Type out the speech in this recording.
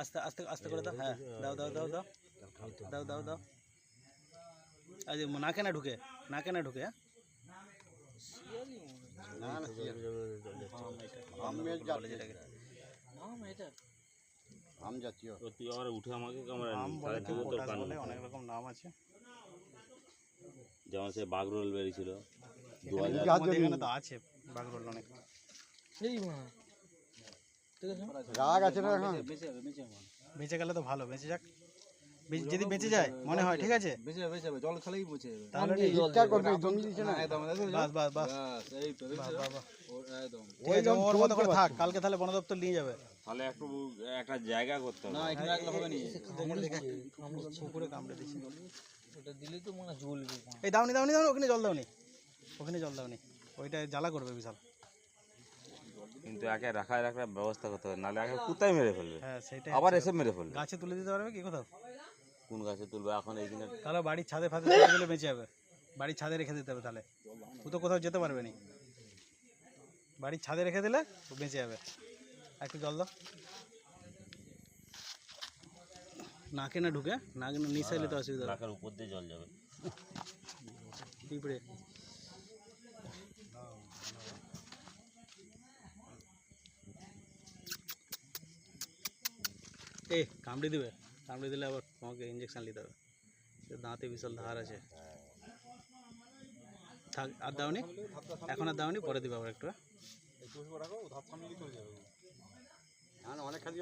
আস্তে আস্তে আস্তে করে দাও। হ্যাঁ দাও দাও দাও দাও দাও দাও দাও। আজ নাকে না ঢুকে, নাকে না ঢুকে। আম জাতীয় তুই আবার উঠে আমাকে কামড়ায় আম বলে কেউ পটাশ বলে, অনেক রকম নাম আছে। যেমন সে বাগরোল বেরিয়েছিল এখানে তো আছে বাগরোল অনেক। রাগ আছে না এখন বেঁচে গেলে তো ভালো, বেঁচে যাক। যদি বেঁচে যায় মনে হয় ঠিক আছে, জল খেলেই মুছে যাবে। তাহলে ঠিকঠাক করবে জমি দিচ্ছে না একদম বাস বাস বাস। এই তো একদম ঠিক আছে, ওর মতো করে থাক, কালকে তাহলে বন দপ্তর নিয়ে যাবে। তাহলে একটু একটা জায়গা করতে হবে। না এখানে রাখলে হবে না। পুকুরে কামড়ে দিচ্ছি। ওটা দিলে তো মনে জ্বলবে। এই দাওনি দাওনি দাওনি, ওখানে জল দাওনি, ওখানে জল দাওনি, ওইটা জ্বালা করবে বিশাল। কিন্তু একে রাখার একটা ব্যবস্থা করতে হবে, নাহলে একে কুত্তায় মেরে ফেলবে। হ্যাঁ সেটাই, আবার এসে মেরে ফেলবে। গাছে তুলে দিতে পারবে কি কোথাও? কোন গাছে তুলবে এখন এইখানে? তাহলে বাড়ির ছাদে ফাঁদে তুলে দিলে বেঁচে যাবে। বাড়ির ছাদে রেখে দিতে হবে, তাহলে ও তো কোথাও যেতে পারবে না। বাড়ির ছাদে রেখে দিলে ও বেঁচে যাবে। একটু জল দাও। নাকে না ঢুকে, নাকে না নিচে এলে তো অসুবিধা হবে। নাকের উপর দিয়ে জল যাবে। পিঁপড়ে কামড়ে দিবে, কামড়ে দিলে আবার তোমাকে ইঞ্জেকশন নিতে হবে। দাঁতে বিশাল ধার আছে। থাক, আর দাওনি এখন, আর দাওনি, পরে দিবে আবার একটু। অনেক খালি